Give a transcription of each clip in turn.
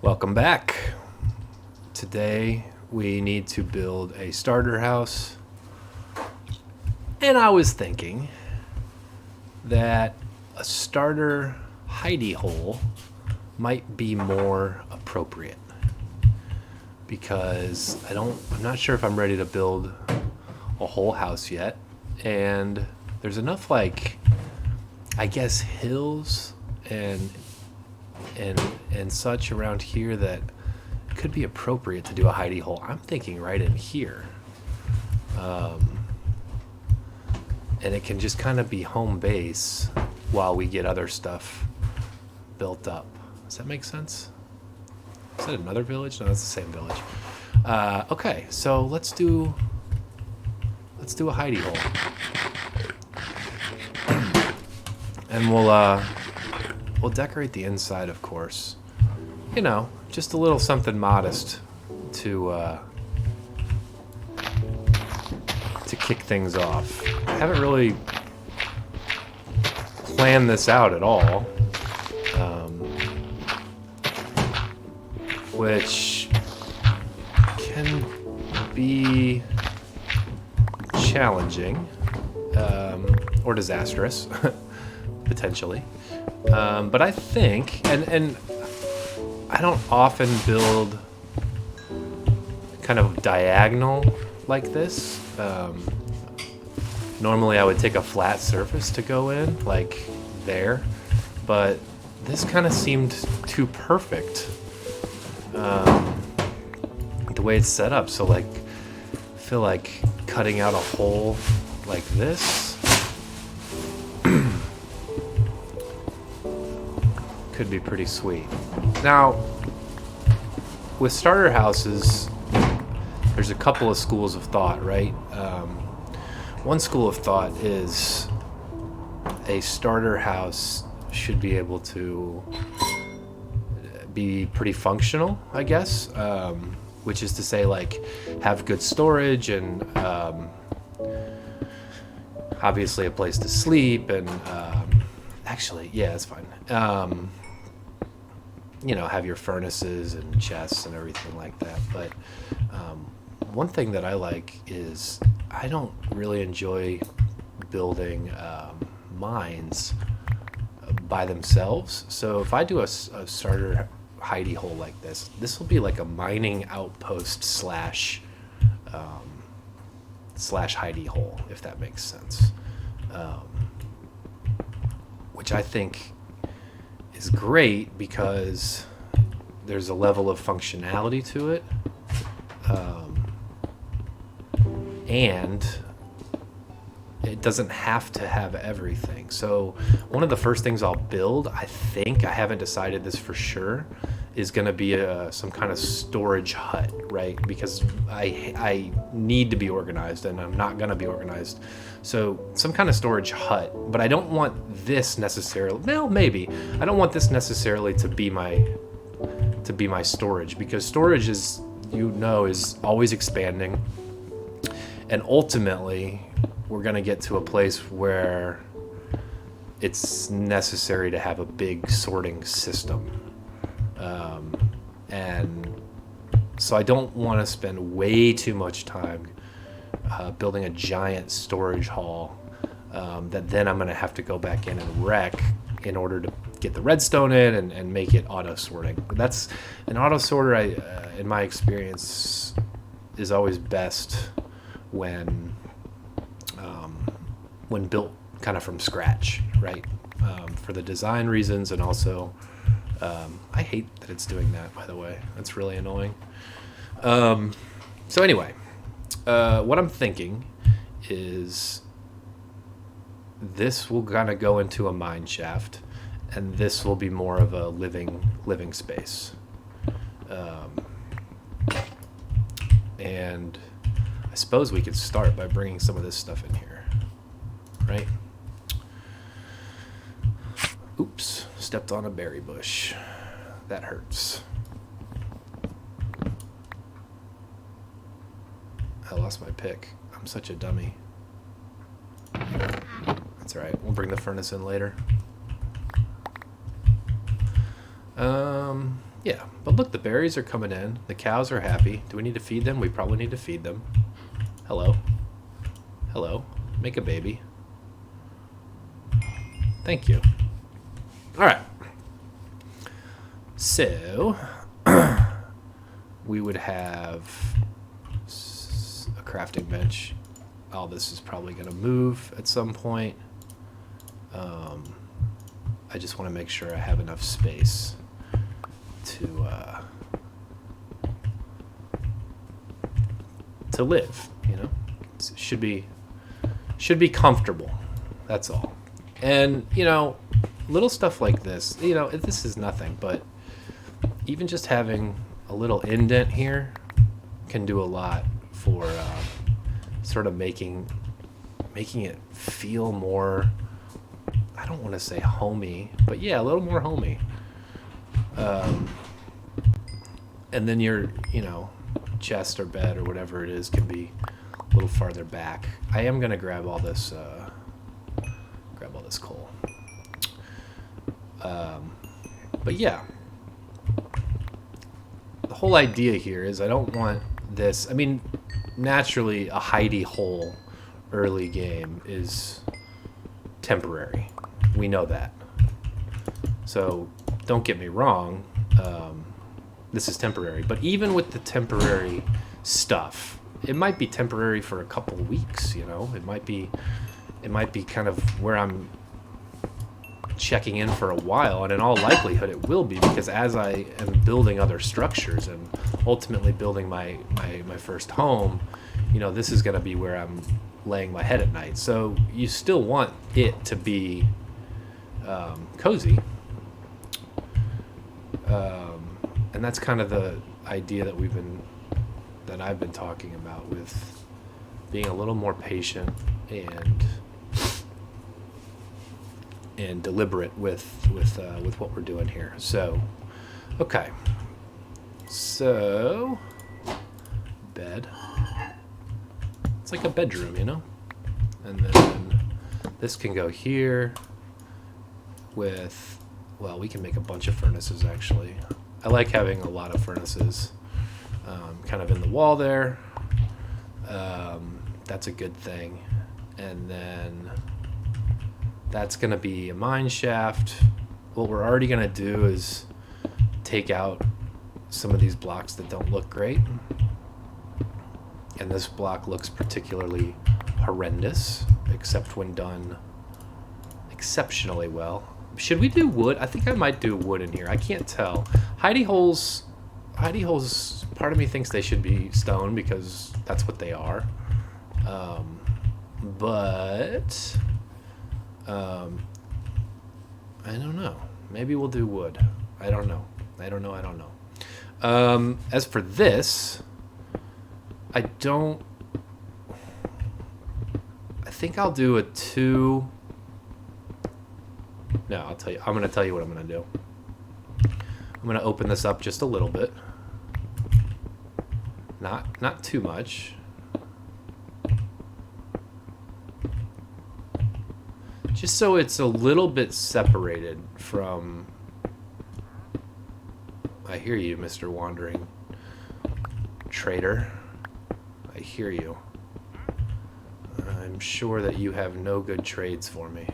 Welcome back. Today we need to build a starter house. And I was thinking that a starter hidey hole might be more appropriate because I'm not sure if I'm ready to build a whole house yet, and there's enough I guess hills and such around here that it could be appropriate to do a hidey hole. I'm thinking right in here. And it can just kind of be home base while we get other stuff built up. Does that make sense? Is that another village? No, that's the same village. Okay, so let's do a hidey hole. And we'll decorate the inside, of course. You know, just a little something modest to kick things off. I haven't really planned this out at all, which can be challenging or disastrous, potentially. But I think, and I don't often build kind of diagonal like this. Normally I would take a flat surface to go in, like there, but this kind of seemed too perfect, the way it's set up. So I feel like cutting out a hole like this could be pretty sweet. Now, with starter houses, there's a couple of schools of thought, right? One school of thought is a starter house should be able to be pretty functional, I guess, which is to say, have good storage and obviously a place to sleep and actually, yeah, it's fine. Have your furnaces and chests and everything like that. But one thing that I like is I don't really enjoy building mines by themselves. So if I do a starter hidey hole like this will be like a mining outpost slash hidey hole, if that makes sense. Which I think is great because there's a level of functionality to it. And it doesn't have to have everything. So one of the first things I'll build, I think, I haven't decided this for sure, is going to be some kind of storage hut, right? Because I need to be organized and I'm not going to be organized. So some kind of storage hut, but I don't want this necessarily, well, maybe. I don't want this necessarily to be my storage, because storage is always expanding. And ultimately, we're going to get to a place where it's necessary to have a big sorting system. And so I don't want to spend way too much time building a giant storage hall that then I'm going to have to go back in and wreck in order to get the redstone in and make it auto sorting. That's an auto sorter, in my experience, is always best when built kind of from scratch, right? For the design reasons, and also I hate that it's doing that, by the way. That's really annoying. So anyway, what I'm thinking is this will kind of go into a mine shaft, and this will be more of a living space. And I suppose we could start by bringing some of this stuff in here, right? Oops, stepped on a berry bush. That hurts. I lost my pick. I'm such a dummy. That's all right. We'll bring the furnace in later. Yeah, but look, the berries are coming in. The cows are happy. Do we need to feed them? We probably need to feed them. Hello. Hello. Make a baby. Thank you. All right. So, we would have a crafting bench. All this is probably going to move at some point. I just want to make sure I have enough space to live, you know. It should be comfortable. That's all. And, you know, little stuff like this, you know, this is nothing, but even just having a little indent here can do a lot for sort of making it feel more, I don't want to say homey, but yeah, a little more homey. And then your, you know, chest or bed or whatever it is can be a little farther back. I am going to grab all this coal. But yeah, the whole idea here is I don't want this. I mean, naturally, a hidey hole early game is temporary. We know that. So don't get me wrong. This is temporary. But even with the temporary stuff, it might be temporary for a couple weeks. You know, it might be kind of where I'm checking in for a while, and in all likelihood it will be, because as I am building other structures and ultimately building my first home, you know, this is going to be where I'm laying my head at night. So you still want it to be cozy, and that's kind of the idea that I've been talking about, with being a little more patient and deliberate with what we're doing here. So, okay. So, bed. It's like a bedroom, you know? And then this can go here with, well, we can make a bunch of furnaces, actually. I like having a lot of furnaces kind of in the wall there. That's a good thing. And then that's going to be a mine shaft. What we're already going to do is take out some of these blocks that don't look great. And this block looks particularly horrendous, except when done exceptionally well. Should we do wood? I think I might do wood in here. I can't tell. Hidey holes, part of me thinks they should be stone because that's what they are. But I don't know. Maybe we'll do wood. I don't know. As for this, I think I'll do a 2. No, I'll tell you. I'm going to tell you what I'm going to do. I'm going to open this up just a little bit. Not too much. Just so it's a little bit separated from... I hear you, Mr. Wandering Trader. I hear you. I'm sure that you have no good trades for me.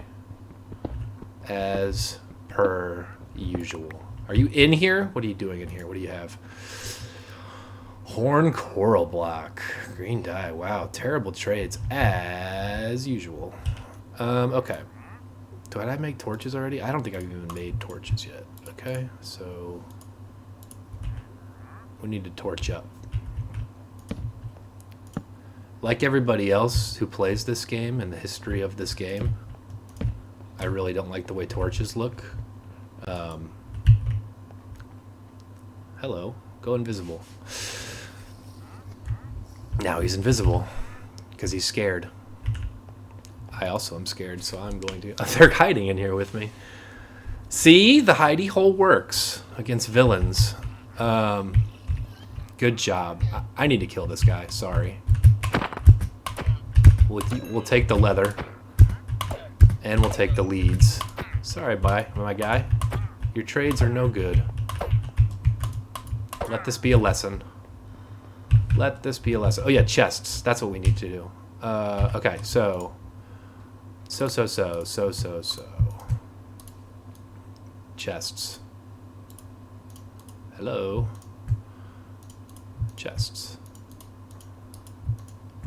As per usual. Are you in here? What are you doing in here? What do you have? Horn coral block. Green dye. Wow. Terrible trades. As usual. Okay. Did I make torches already? I don't think I've even made torches yet. Okay. So we need to torch up. Like everybody else who plays this game and the history of this game, I really don't like the way torches look. Hello. Go invisible. Now he's invisible because he's scared. I also am scared, so I'm going to... They're hiding in here with me. See? The hidey hole works against villains. Good job. I need to kill this guy. Sorry. We'll take the leather. And we'll take the leads. Sorry, my guy. Your trades are no good. Let this be a lesson. Let this be a lesson. Oh yeah, chests. That's what we need to do. Okay, so. Chests. Hello. Chests.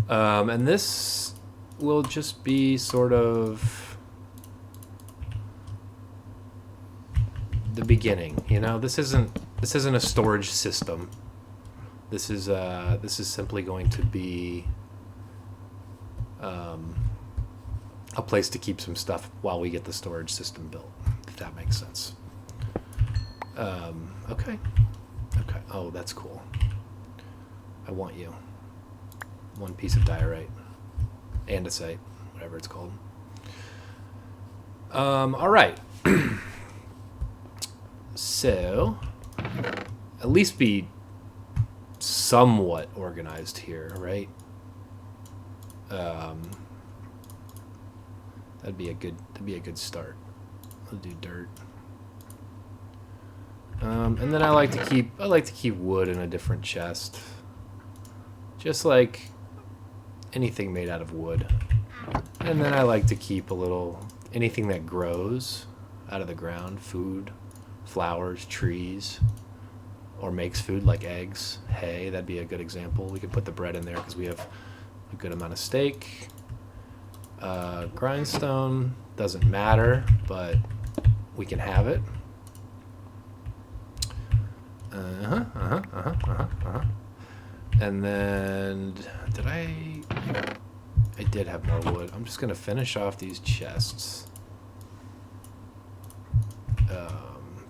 And this will just be sort of the beginning, you know? This isn't a storage system. This is simply going to be a place to keep some stuff while we get the storage system built, if that makes sense. Okay. Oh, that's cool. I want you. 1 piece of diorite. Andesite, whatever it's called. All right. So, at least be somewhat organized here, right? That'd be a good start. I'll do dirt. And then I like to keep wood in a different chest. Just like anything made out of wood. And then I like to keep anything that grows out of the ground, food, flowers, trees, or makes food like eggs, hay. That'd be a good example. We could put the bread in there because we have a good amount of steak. Grindstone doesn't matter, but we can have it. And then I did have more wood. I'm just gonna finish off these chests.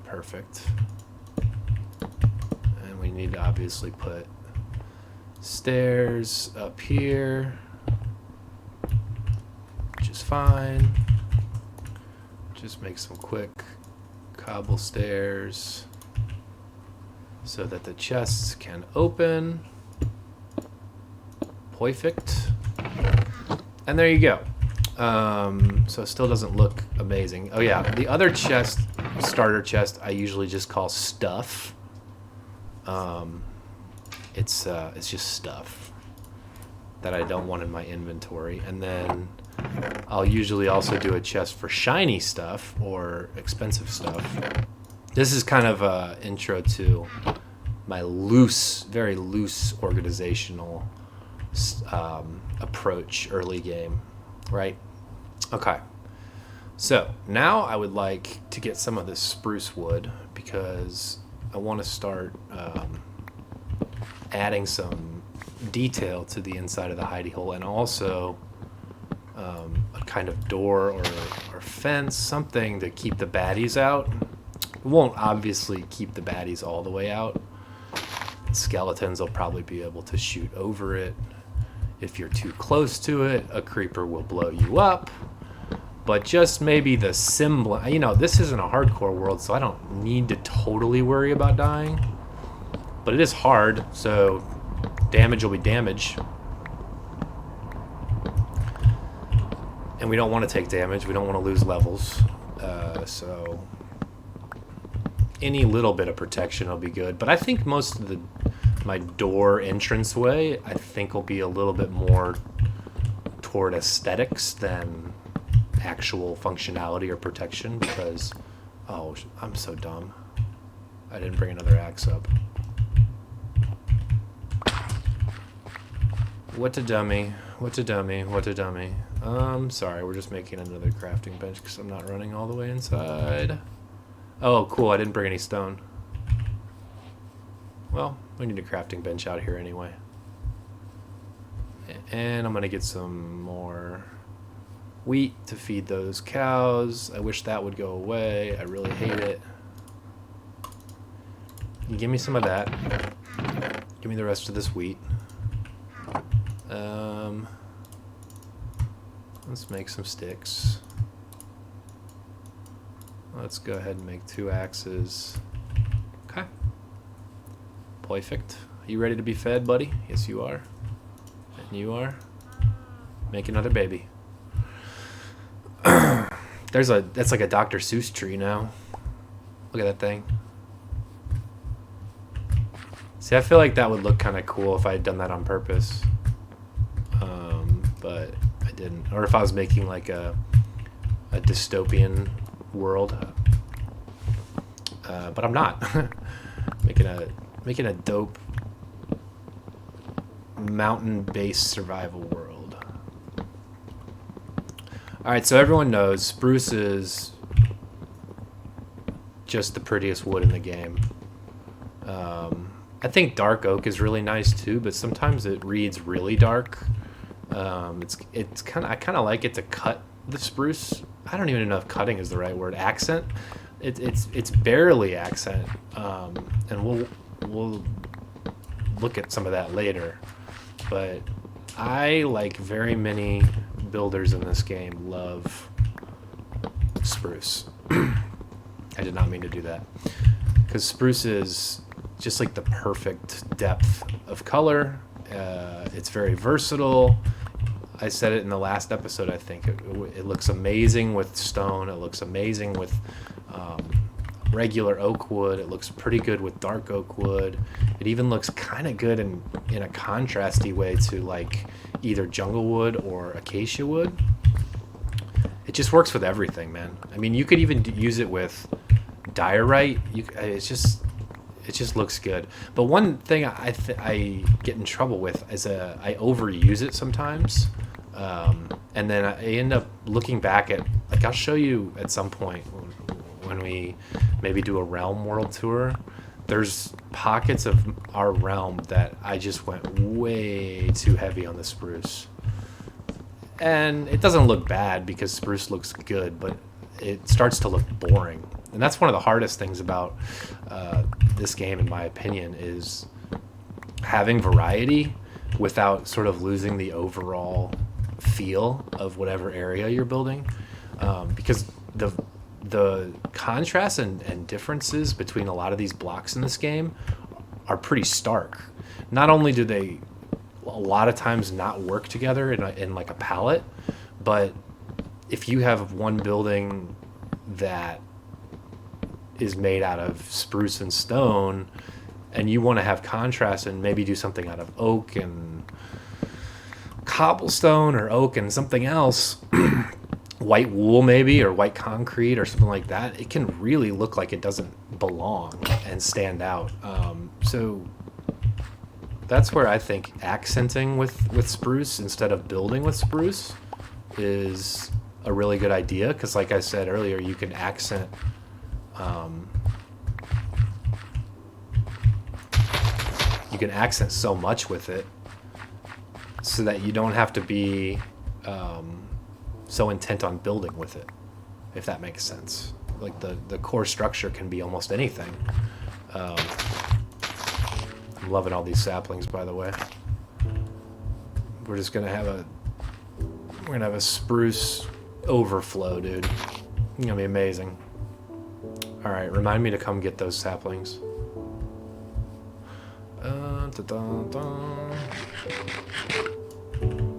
Perfect. And we need to obviously put stairs up here, which is fine. Just make some quick cobble stairs so that the chests can open. Perfect. And there you go. So it still doesn't look amazing. Oh yeah, the other chest, starter chest, I usually just call stuff. It's just stuff that I don't want in my inventory. And then I'll usually also do a chest for shiny stuff or expensive stuff. This is kind of a intro to my very loose organizational approach early game, right? Okay. So now I would like to get some of this spruce wood because I want to start adding some detail to the inside of the hidey hole, and also a kind of door or fence, something to keep the baddies out. It won't obviously keep the baddies all the way out. Skeletons will probably be able to shoot over it. If you're too close to it, a creeper will blow you up. But just maybe the semblance, you know, this isn't a hardcore world, so I don't need to totally worry about dying. But it is hard, so damage will be damage. And we don't want to take damage, we don't want to lose levels. So any little bit of protection will be good. But I think most of my door entranceway, I think will be a little bit more toward aesthetics than actual functionality or protection, because I'm so dumb. I didn't bring another axe up. What a dummy. Sorry, we're just making another crafting bench because I'm not running all the way inside. Oh, cool, I didn't bring any stone. Well, we need a crafting bench out here anyway. And I'm gonna get some more wheat to feed those cows. I wish that would go away. I really hate it. Give me some of that. Give me the rest of this wheat. Let's make some sticks. Let's go ahead and make 2 axes. Okay. Perfect. Are you ready to be fed, buddy? Yes, you are. And you are. Make another baby. That's like a Dr. Seuss tree now. Look at that thing. See, I feel like that would look kind of cool if I had done that on purpose. But I didn't. Or if I was making like a dystopian world. But I'm not. making a dope mountain-based survival world. All right, so everyone knows spruce is just the prettiest wood in the game. I think dark oak is really nice too, but sometimes it reads really dark. It's kind of, I kind of like it to cut the spruce. I don't even know if cutting is the right word. Accent. It's barely accent, and we'll look at some of that later. But I, like very many builders in this game, love spruce. I did not mean to do that, because spruce is just like the perfect depth of color. It's very versatile. I said it in the last episode, I think. It looks amazing with stone. It looks amazing with regular oak wood. It looks pretty good with dark oak wood. It even looks kind of good in a contrasty way to like either jungle wood or acacia wood. It just works with everything, man. I mean, you could even use it with diorite. It just looks good. But one thing I get in trouble with is I overuse it sometimes, and then I end up looking back at, like, I'll show you at some point when we maybe do a realm world tour. There's pockets of our realm that I just went way too heavy on the spruce. And it doesn't look bad because spruce looks good, but it starts to look boring. And that's one of the hardest things about this game, in my opinion, is having variety without sort of losing the overall feel of whatever area you're building. Because the contrasts and differences between a lot of these blocks in this game are pretty stark. Not only do they a lot of times not work together in like a palette, but if you have one building that is made out of spruce and stone and you want to have contrast and maybe do something out of oak and cobblestone or oak and something else, white wool maybe, or white concrete or something like that, it can really look like it doesn't belong and stand out. So that's where I think accenting with spruce instead of building with spruce is a really good idea, because like I said earlier, you can accent so much with it so that you don't have to be so intent on building with it, if that makes sense. Like the core structure can be almost anything. I'm loving all these saplings, by the way. We're gonna have a spruce overflow, dude. It's gonna be amazing. All right, remind me to come get those saplings.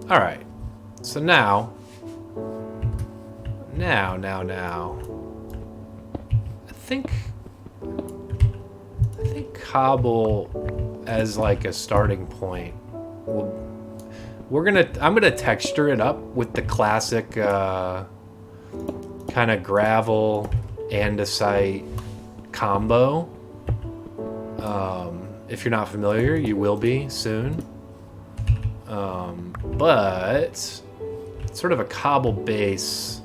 All right, so now, I think cobble as like a starting point. I'm gonna texture it up with the classic kind of gravel andesite combo. If you're not familiar, you will be soon. But sort of a cobble base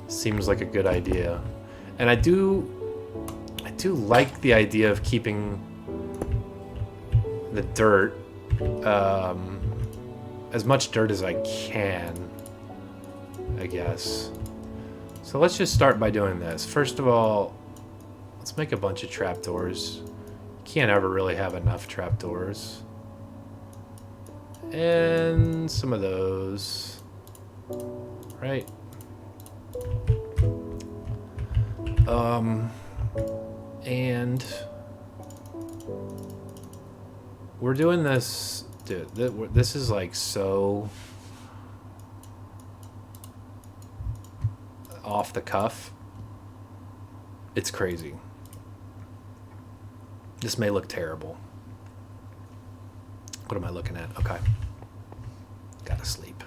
seems like a good idea, and I do like the idea of keeping the dirt, as much dirt as I can, I guess. So let's just start by doing this. First of all, let's make a bunch of trapdoors. Can't ever really have enough trapdoors. And some of those, right? And we're doing this, dude. This is like so off the cuff. It's crazy. This may look terrible. What am I looking at? Okay. Gotta sleep.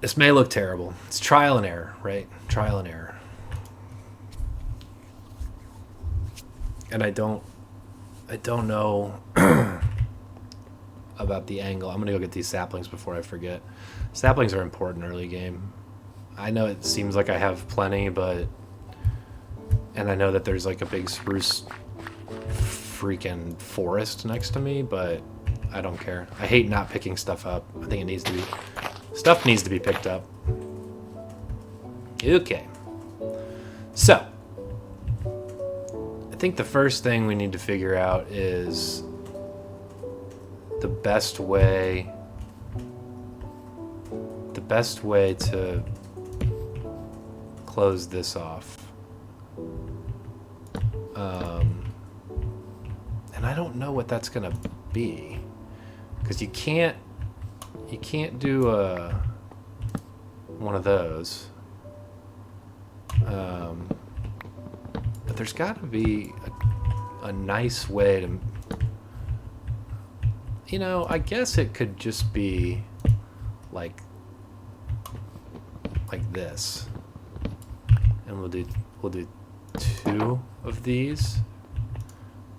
This may look terrible. It's trial and error, right? Trial and error. And I don't know about the angle. I'm gonna go get these saplings before I forget. Saplings are important early game. I know it seems like I have plenty, but... And I know that there's like a big spruce freaking forest next to me, but I don't care. I hate not picking stuff up. I think it needs to be... Stuff needs to be picked up. Okay. So, I think the first thing we need to figure out is the best way to close this off. And I don't know what that's gonna be, because you can't do one of those. But there's got to be a nice way to, you know, I guess it could just be like this, and we'll do 2 of these,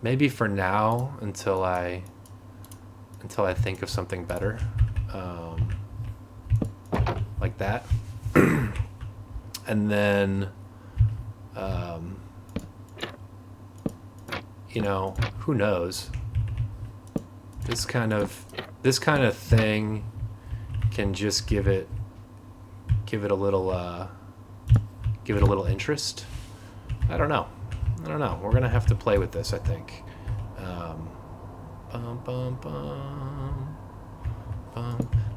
maybe for now, until I think of something better, like that. And then, you know, who knows? This kind of thing can just give it a little interest. I don't know. We're gonna have to play with this, I think.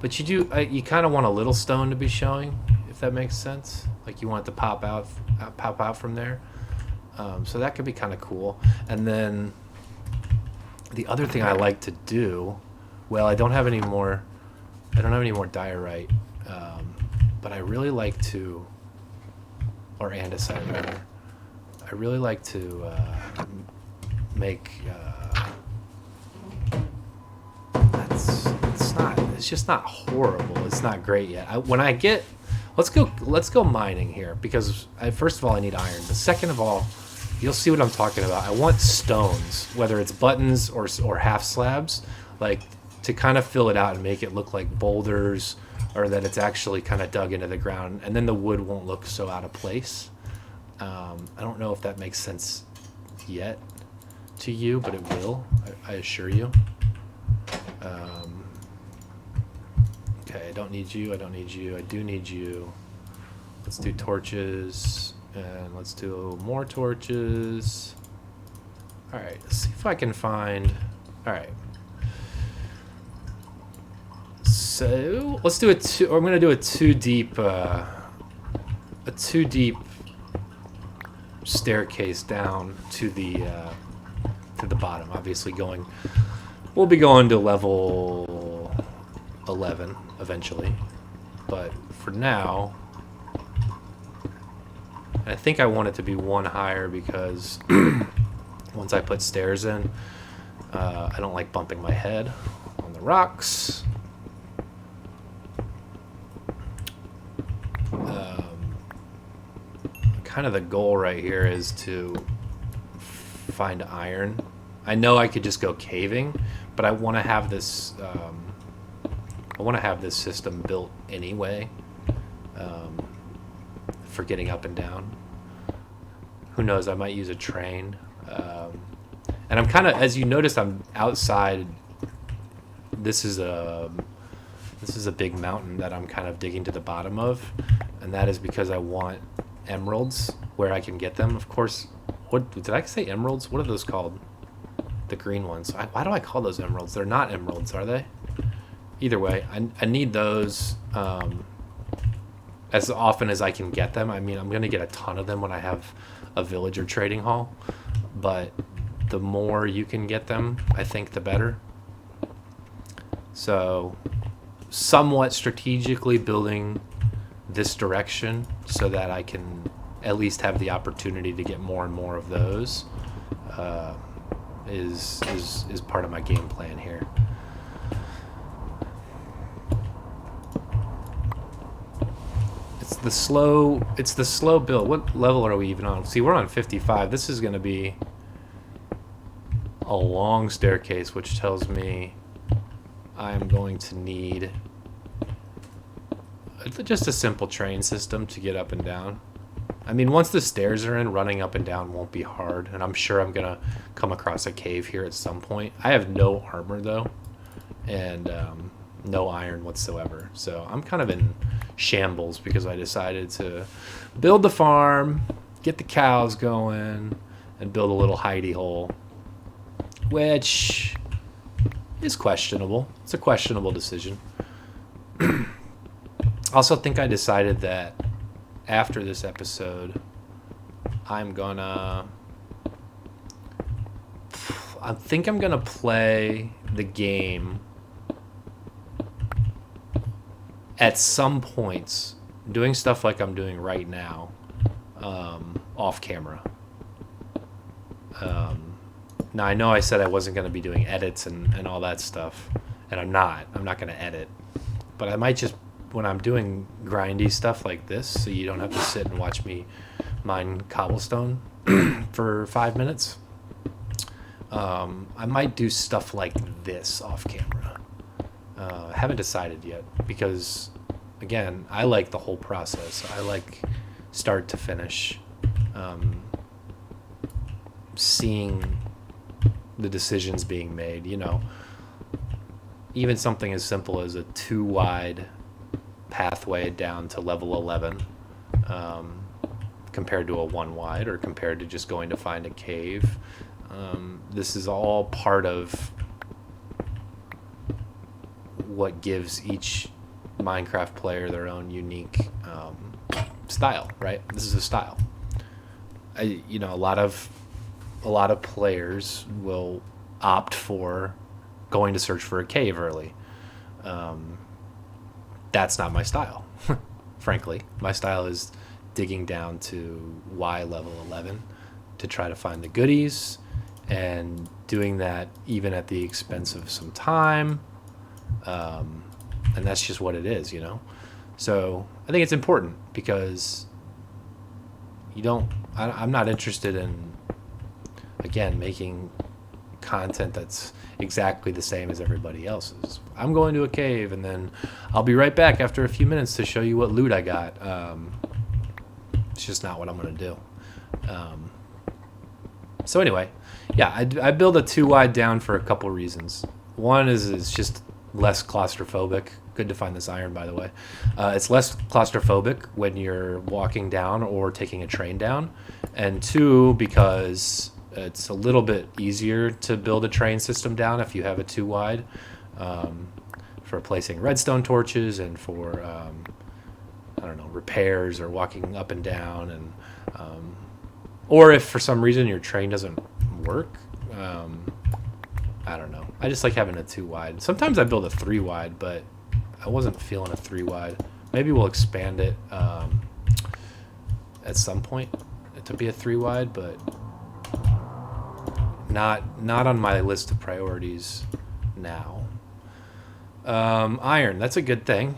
But you kind of want a little stone to be showing, if that makes sense. Like you want it to pop out from there. So that could be kind of cool. And then the other thing I like to do, well, I don't have any more diorite, but I really like to, or andesite rather. I really like to make. It's just not horrible. It's not great yet. Let's go mining here, because first of all I need iron. But second of all, you'll see what I'm talking about. I want stones, whether it's buttons or half slabs, like to kind of fill it out and make it look like boulders, or that it's actually kind of dug into the ground, and then the wood won't look so out of place. I don't know if that makes sense yet to you, but it will, I assure you. Okay, I don't need you, I do need you. Let's do torches, and let's do more torches. Alright, let's see if I can find... Alright. So, let's do I'm gonna do a two deep staircase down to the bottom. Obviously we'll be going to level 11 eventually, but for now, I think I want it to be one higher, because once I put stairs in, I don't like bumping my head on the rocks. Kind of the goal right here is to find iron. I know I could just go caving, but I want to have this. I want to have this system built anyway, for getting up and down. Who knows? I might use a train. And I'm kind of, as you notice, I'm outside. This is a big mountain that I'm kind of digging to the bottom of, and that is because I want emeralds where I can get them. Of course, what did I say? Emeralds? What are those called? The green ones. Why do I call those emeralds? They're not emeralds, are they? Either way, I need those as often as I can get them. I mean, I'm gonna get a ton of them when I have a villager trading hall, but the more you can get them, I think the better. So, somewhat strategically building this direction so that I can at least have the opportunity to get more and more of those is part of my game plan here. It's the slow build. What level are we even on? See, we're on 55. This is going to be a long staircase, which tells me I'm going to need just a simple train system to get up and down. I mean, once the stairs are in, running up and down won't be hard, and I'm sure I'm going to come across a cave here at some point. I have no armor, though, and no iron whatsoever, so I'm kind of in shambles because I decided to build the farm, get the cows going, and build a little hidey hole, which is questionable. It's a questionable decision. I also think I decided that after this episode, I think I'm gonna play the game at some points, doing stuff like I'm doing right now, off camera. Now I know I said I wasn't gonna be doing edits and all that stuff, and I'm not gonna edit, but I might just, when I'm doing grindy stuff like this, so you don't have to sit and watch me mine cobblestone for 5 minutes, I might do stuff like this off camera. Haven't decided yet because, again, I like the whole process. I like start to finish, seeing the decisions being made. You know, even something as simple as a 2-wide pathway down to level 11, compared to a 1-wide, or compared to just going to find a cave. This is all part of what gives each Minecraft player their own unique style, right? This is a style. A lot of players will opt for going to search for a cave early. That's not my style. Frankly, my style is digging down to Y level 11 to try to find the goodies, and doing that even at the expense of some time. And that's just what it is, you know? So I think it's important because I'm not interested in, again, making content that's exactly the same as everybody else's. I'm going to a cave and then I'll be right back after a few minutes to show you what loot I got. It's just not what I'm going to do. So anyway, yeah, I build a 2-wide down for a couple reasons. One is it's just less claustrophobic. Good to find this iron, by the way. It's less claustrophobic when you're walking down or taking a train down. And 2, because it's a little bit easier to build a train system down if you have a 2-wide, for placing redstone torches and for, repairs or walking up and down. And or if for some reason your train doesn't work, I don't know. I just like having a 2-wide. Sometimes I build a 3-wide, but I wasn't feeling a 3-wide. Maybe we'll expand it at some point to be a 3-wide, but not on my list of priorities now. Iron, that's a good thing.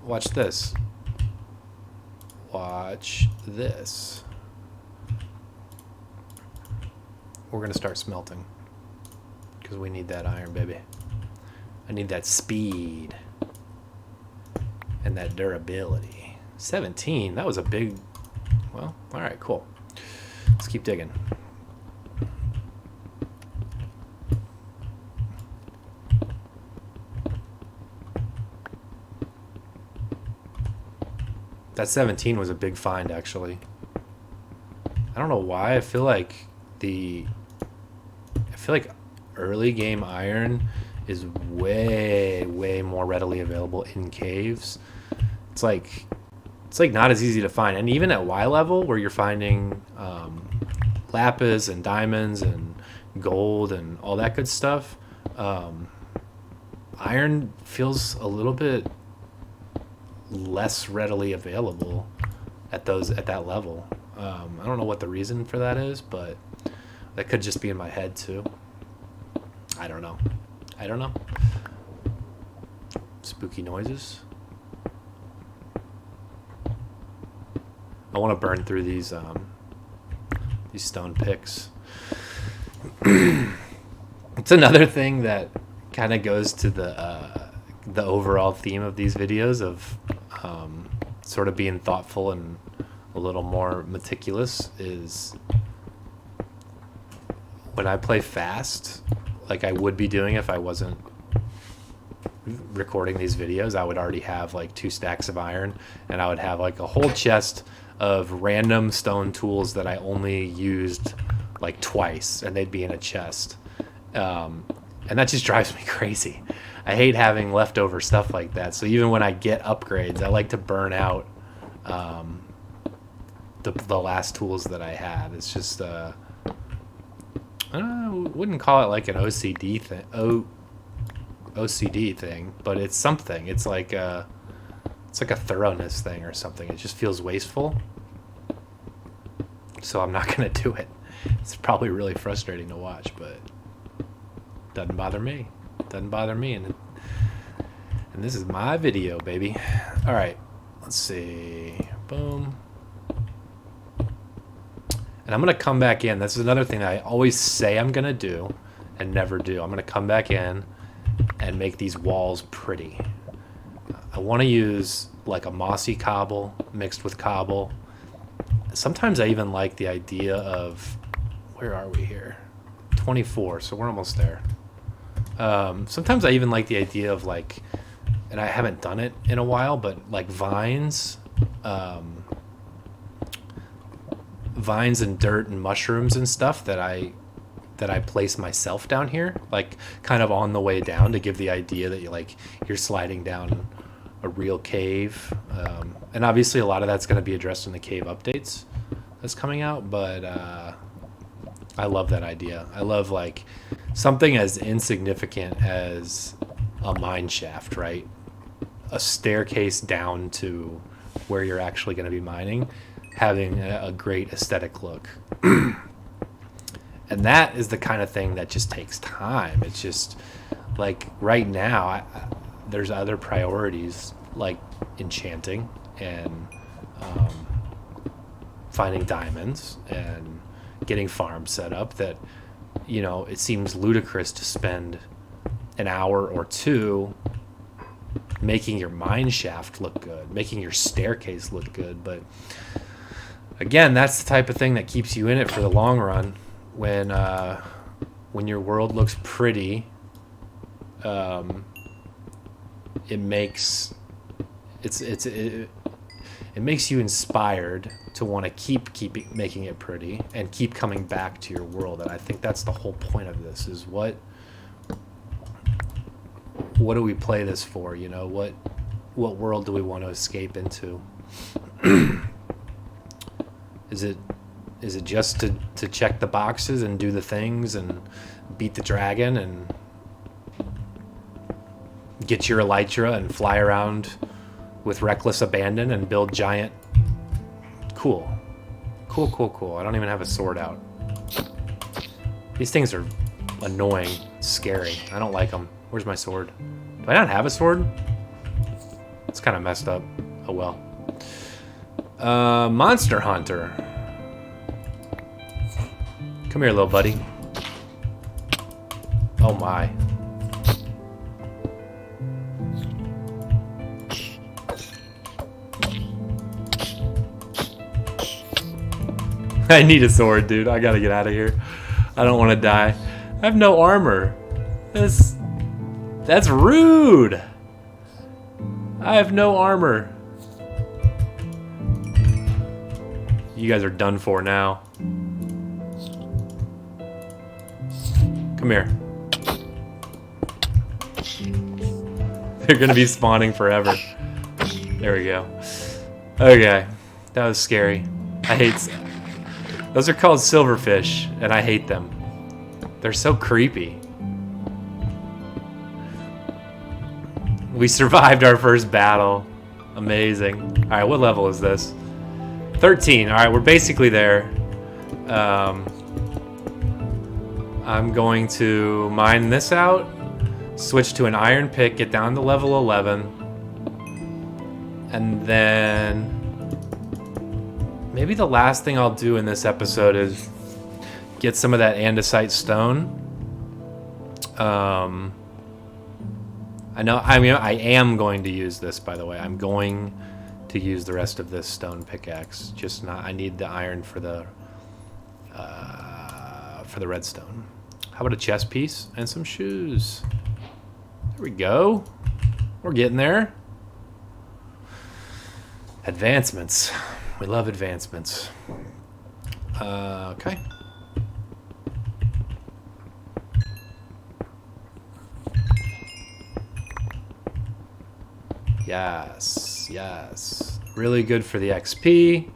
Watch this. Watch this. We're gonna start smelting because we need that iron, baby. I need that speed and that durability. 17, that was a big, well, all right, cool. Let's keep digging. That 17 was a big find, actually. I don't know why. I feel like early game iron is way more readily available in caves. It's like not as easy to find, and even at Y level where you're finding lapis and diamonds and gold and all that good stuff, iron feels a little bit less readily available at that level. I don't know what the reason for that is, but that could just be in my head too. I don't know. Spooky noises. I want to burn through these stone picks. It's another thing that kind of goes to the overall theme of these videos of sort of being thoughtful and a little more meticulous is when I play fast, like I would be doing if I wasn't recording these videos. I would already have like 2 stacks of iron, and I would have like a whole chest of random stone tools that I only used like twice, and they'd be in a chest. And that just drives me crazy. I hate having leftover stuff like that. So even when I get upgrades, I like to burn out the last tools that I had. It's just I wouldn't call it like an OCD thing, but it's something. It's like a thoroughness thing or something. It just feels wasteful. So I'm not gonna do it. It's probably really frustrating to watch, but doesn't bother me. And this is my video, baby. All right, let's see. Boom. And I'm gonna come back in. This is another thing that I always say I'm gonna do and never do. I'm gonna come back in and make these walls pretty. I want to use like a mossy cobble mixed with cobble. Sometimes I even like the idea of, where are we here? 24, so we're almost there. Sometimes I even like the idea of like, and I haven't done it in a while, but like vines and dirt and mushrooms and stuff that I place myself down here, like kind of on the way down, to give the idea that you're sliding down a real cave. And obviously a lot of that's going to be addressed in the cave updates that's coming out, but I love that idea. I love like something as insignificant as a mine shaft, right? A staircase down to where you're actually going to be mining, having a great aesthetic look. And that is the kind of thing that just takes time. It's just like right now, there's other priorities like enchanting and finding diamonds and getting farms set up that, you know, it seems ludicrous to spend an hour or 2 making your mine shaft look good, making your staircase look good. But again, that's the type of thing that keeps you in it for the long run. When your world looks pretty, it makes you inspired to want to keep making it pretty and keep coming back to your world. And I think that's the whole point of this, is what do we play this for? You know, what world do we want to escape into? Is it just to check the boxes and do the things and beat the dragon and get your elytra and fly around with reckless abandon and build giant? Cool. I don't even have a sword out. These things are annoying, scary. I don't like them. Where's my sword? Do I not have a sword? It's kind of messed up. Oh well. Monster Hunter. Come here, little buddy. Oh my. I need a sword, dude. I gotta get out of here. I don't want to die. I have no armor. That's rude. I have no armor. You guys are done for now. Come here. They're gonna be spawning forever. There we go. Okay, that was scary. I hate. Those are called silverfish, and I hate them. They're so creepy. We survived our first battle. Amazing. All right, what level is this? 13. All right, we're basically there. I'm going to mine this out, switch to an iron pick, get down to level 11, and then maybe the last thing I'll do in this episode is get some of that andesite stone. I am going to use this, by the way. I'm going to use the rest of this stone pickaxe. I need the iron for the redstone. How about a chest piece and some shoes? There we go. We're getting there. Advancements. We love advancements. Okay. Yes. Really good for the XP.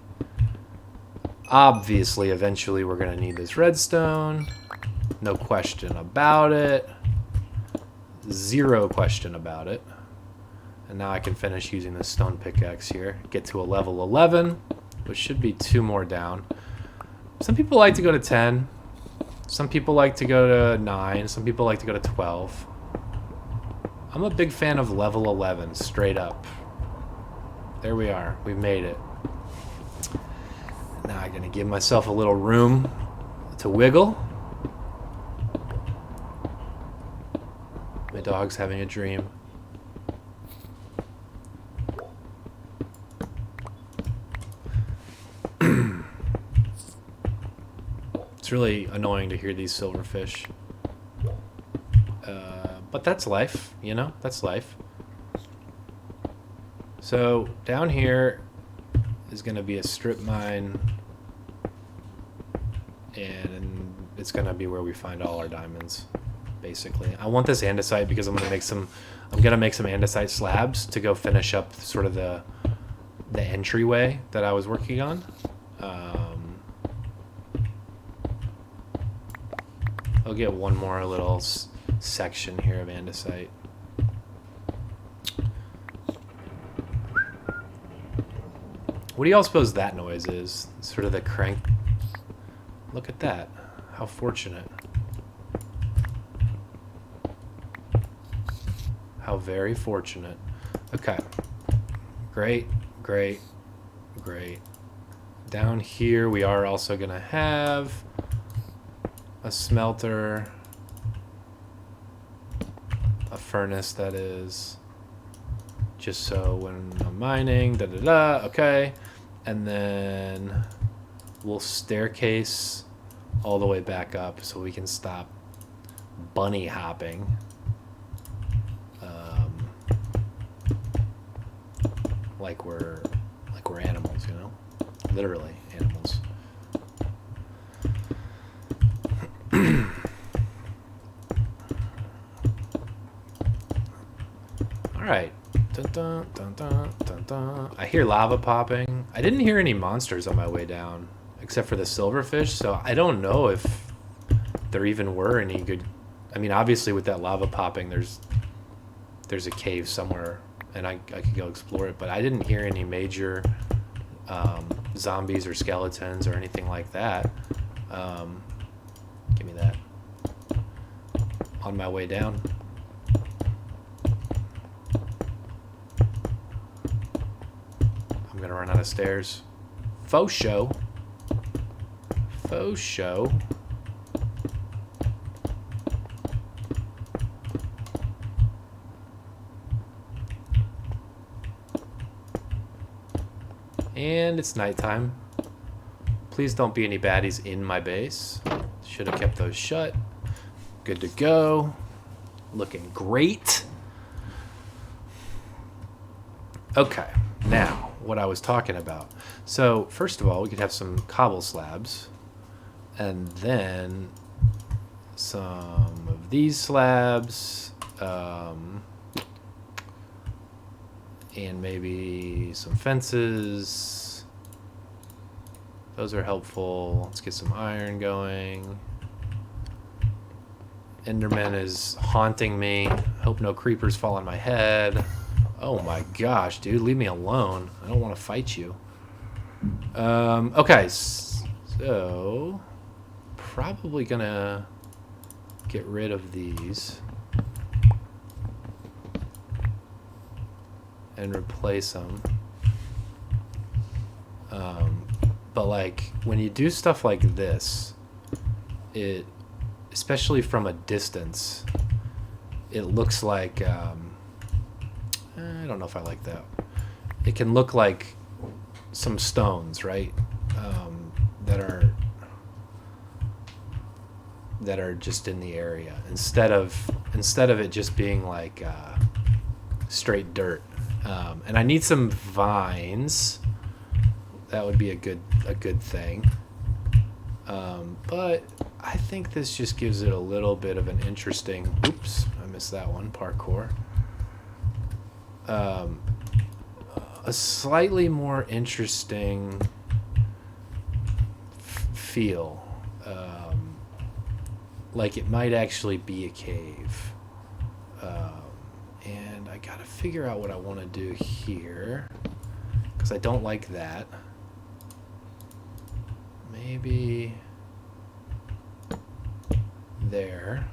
Obviously, eventually we're going to need this redstone. No question about it. Zero question about it. And now I can finish using this stone pickaxe here. Get to a level 11, which should be 2 more down. Some people like to go to 10. Some people like to go to 9. Some people like to go to 12. I'm a big fan of level 11, straight up. There we are. We made it. Now I'm going to give myself a little room to wiggle. My dog's having a dream. It's really annoying to hear these silverfish. But that's life, you know? That's life. So down here is going to be a strip mine. And it's going to be where we find all our diamonds, basically. I want this andesite because I'm going to make some andesite slabs to go finish up sort of the entryway that I was working on. I'll get one more little section here of andesite. What do y'all suppose that noise is? Sort of the crank. Look at that. How fortunate. How very fortunate. Okay. Great. Down here we are also going to have a smelter. A furnace, that is. Just so when I'm mining, okay. And then we'll staircase all the way back up so we can stop bunny hopping. Like we're animals, you know? Literally animals. All right. Dun, dun, dun, dun, dun, dun. I hear lava popping. I didn't hear any monsters on my way down, except for the silverfish, so I don't know if there even were any good... I mean, obviously with that lava popping, there's a cave somewhere, and I could go explore it, but I didn't hear any major zombies or skeletons or anything like that. Give me that. On my way down. I'm gonna run out of stairs. Faux show. And it's nighttime. Please don't be any baddies in my base. Should have kept those shut. Good to go. Looking great. Okay, now what I was talking about. So first of all, we could have some cobble slabs, and then some of these slabs, and maybe some fences. Those are helpful. Let's get some iron going. Enderman is haunting me. Hope no creepers fall on my head. Oh my gosh, dude, leave me alone. I don't want to fight you. Okay, so probably gonna get rid of these and replace them. But like when you do stuff like this, it, especially from a distance, it looks like I don't know if I like that. It can look like some stones, right? That are just in the area instead of it just being like straight dirt. And I need some vines. That would be a good thing. But I think this just gives it a little bit of an interesting. Oops, I missed that one. Parkour. A slightly more interesting feel. Like it might actually be a cave. And I gotta figure out what I want to do here, because I don't like that. Maybe there.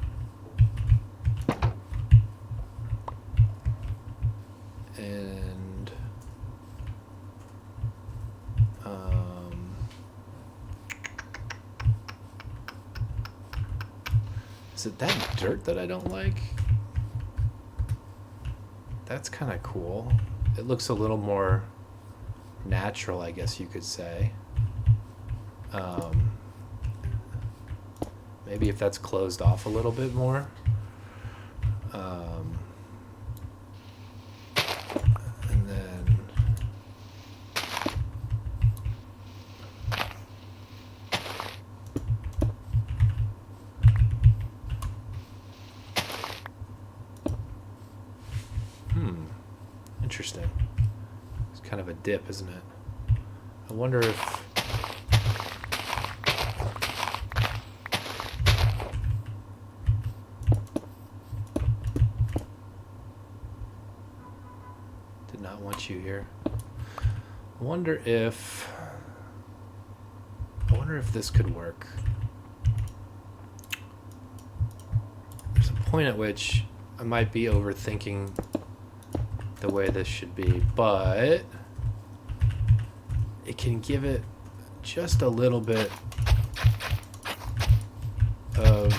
And is it that dirt that I don't like? That's kind of cool. It looks a little more natural, I guess you could say. Maybe if that's closed off a little bit more. And then interesting. It's kind of a dip, isn't it? I wonder if did not want you here. I wonder if this could work. There's a point at which I might be overthinking the way this should be, but it can give it just a little bit of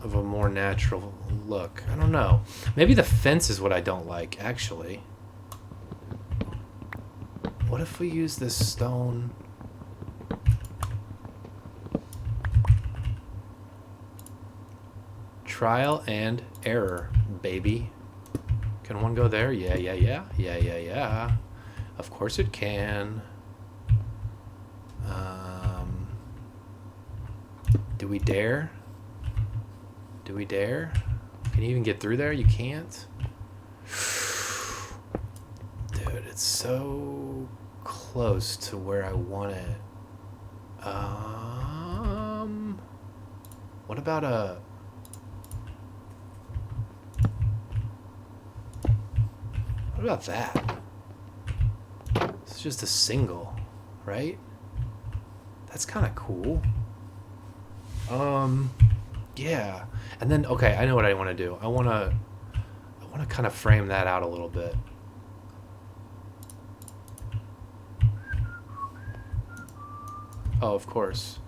a more natural look. I don't know. Maybe the fence is what I don't like, actually. What if we use this stone? Trial and error, baby. Can one go there? Yeah. Of course it can. Do we dare? Do we dare? Can you even get through there? You can't. Dude, it's so close to where I want it. What about a... What about that? It's just a single, right? That's kind of cool. Yeah. And then, okay, I know what I want to do. I want to kind of frame that out a little bit. Oh, of course.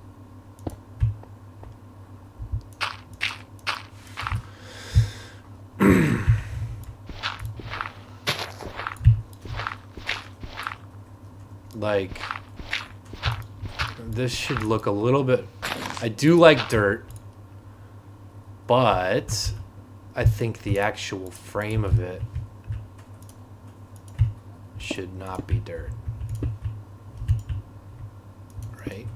Like, this should look a little bit... I do like dirt, but I think the actual frame of it should not be dirt. Right?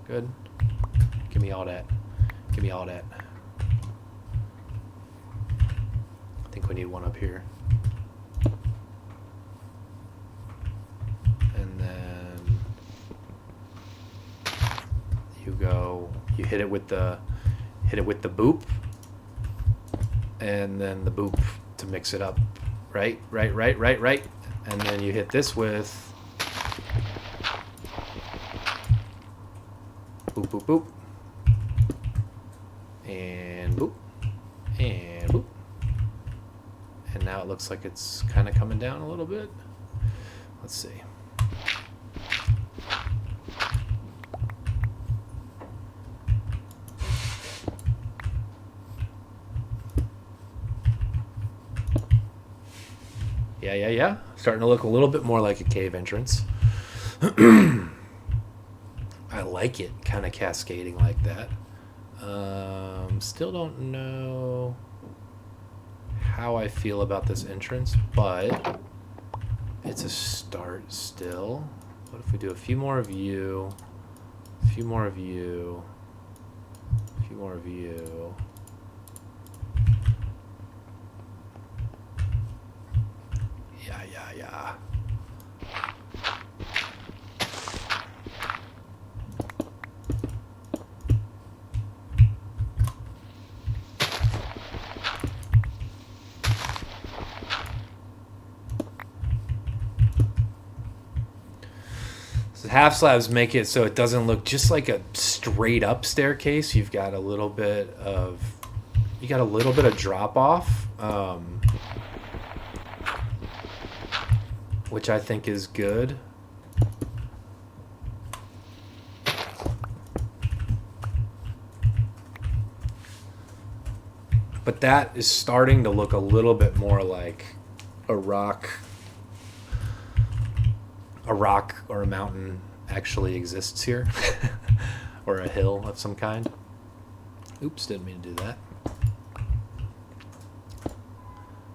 Good. Give me all that. Give me all that. I think we need one up here. And then you go You hit it with the boop, and then the boop to mix it up. Right. And then you hit this with boop, boop, boop. And boop. And boop. And now it looks like it's kind of coming down a little bit. Let's see. Yeah. Starting to look a little bit more like a cave entrance. I like it kind of cascading like that. Still don't know how I feel about this entrance, but it's a start still. What if we do a few more of you, a few more of you, a few more of you. Yeah. So half slabs make it so it doesn't look just like a straight up staircase. You got a little bit of drop off. Which I think is good. But that is starting to look a little bit more like a rock or a mountain actually exists here. Or a hill of some kind. Oops, didn't mean to do that.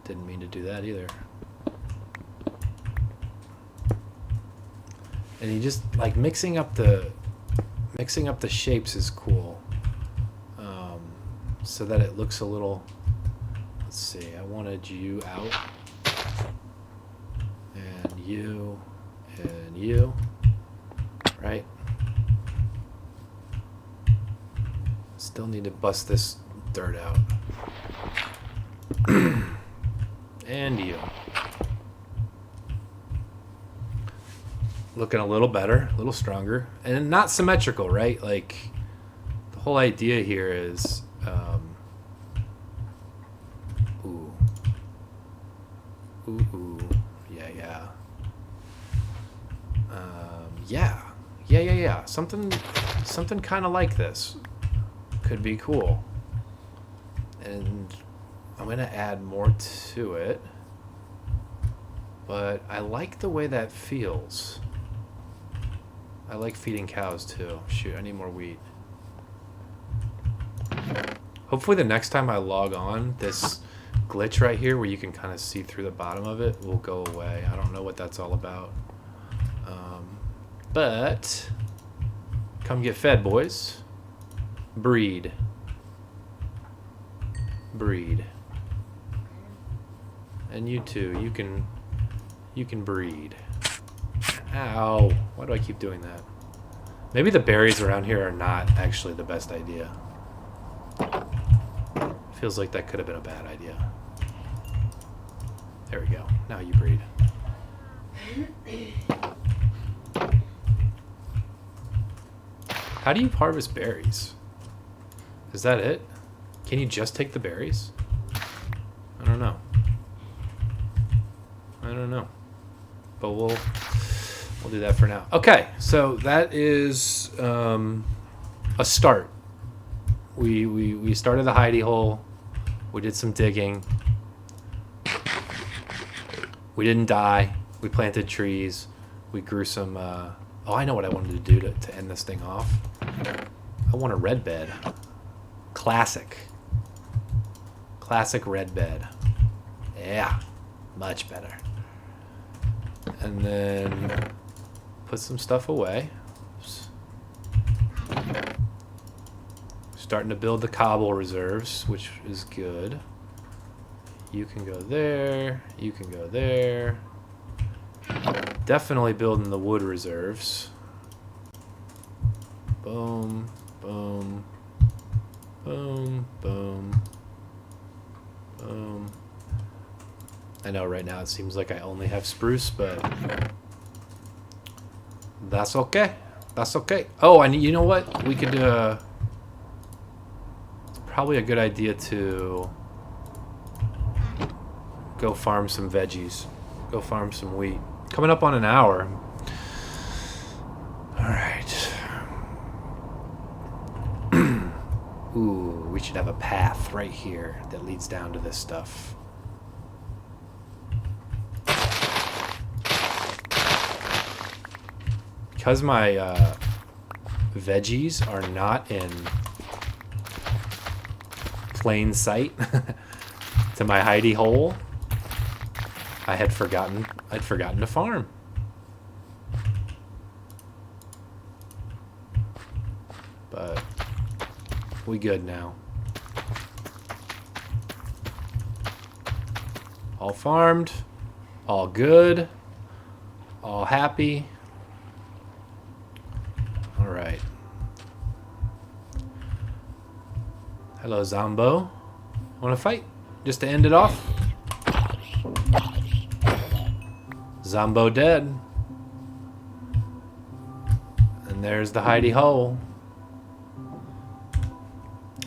Didn't mean to do that either. And you just like mixing up the shapes is cool, so that it looks a little. Let's see. I wanted you out, and you, right? Still need to bust this dirt out, and you. Looking a little better, a little stronger, and not symmetrical, right? Like, the whole idea here is, yeah. Something kind of like this could be cool, and I'm gonna add more to it, but I like the way that feels. I like feeding cows too. Shoot, I need more wheat. Hopefully the next time I log on, this glitch right here where you can kind of see through the bottom of it will go away. I don't know what that's all about. But come get fed, boys. Breed. And you too. You can breed. Ow. Why do I keep doing that? Maybe the berries around here are not actually the best idea. Feels like that could have been a bad idea. There we go. Now you breed. How do you harvest berries? Is that it? Can you just take the berries? I don't know. But we'll do that for now. Okay, so that is a start. We started the hidey hole. We did some digging. We didn't die. We planted trees. We grew some. Oh, I know what I wanted to do to end this thing off. I want a red bed. Classic red bed. Yeah, much better. And then put some stuff away. Starting to build the cobble reserves, which is good. You can go there. You can go there. Definitely building the wood reserves. Boom. Boom. Boom. Boom. Boom. I know right now it seems like I only have spruce, but that's okay. That's okay. Oh, and you know what? We could it's probably a good idea to go farm some veggies. Go farm some wheat. Coming up on an hour. All right. Ooh, we should have a path right here that leads down to this stuff. Because my veggies are not in plain sight to my hidey hole, I'd forgotten to farm. But we good now. All farmed, all good, all happy. All right. Hello, Zombo. Want to fight? Just to end it off? Zombo dead. And there's the hidey hole.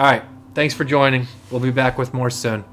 All right. Thanks for joining. We'll be back with more soon.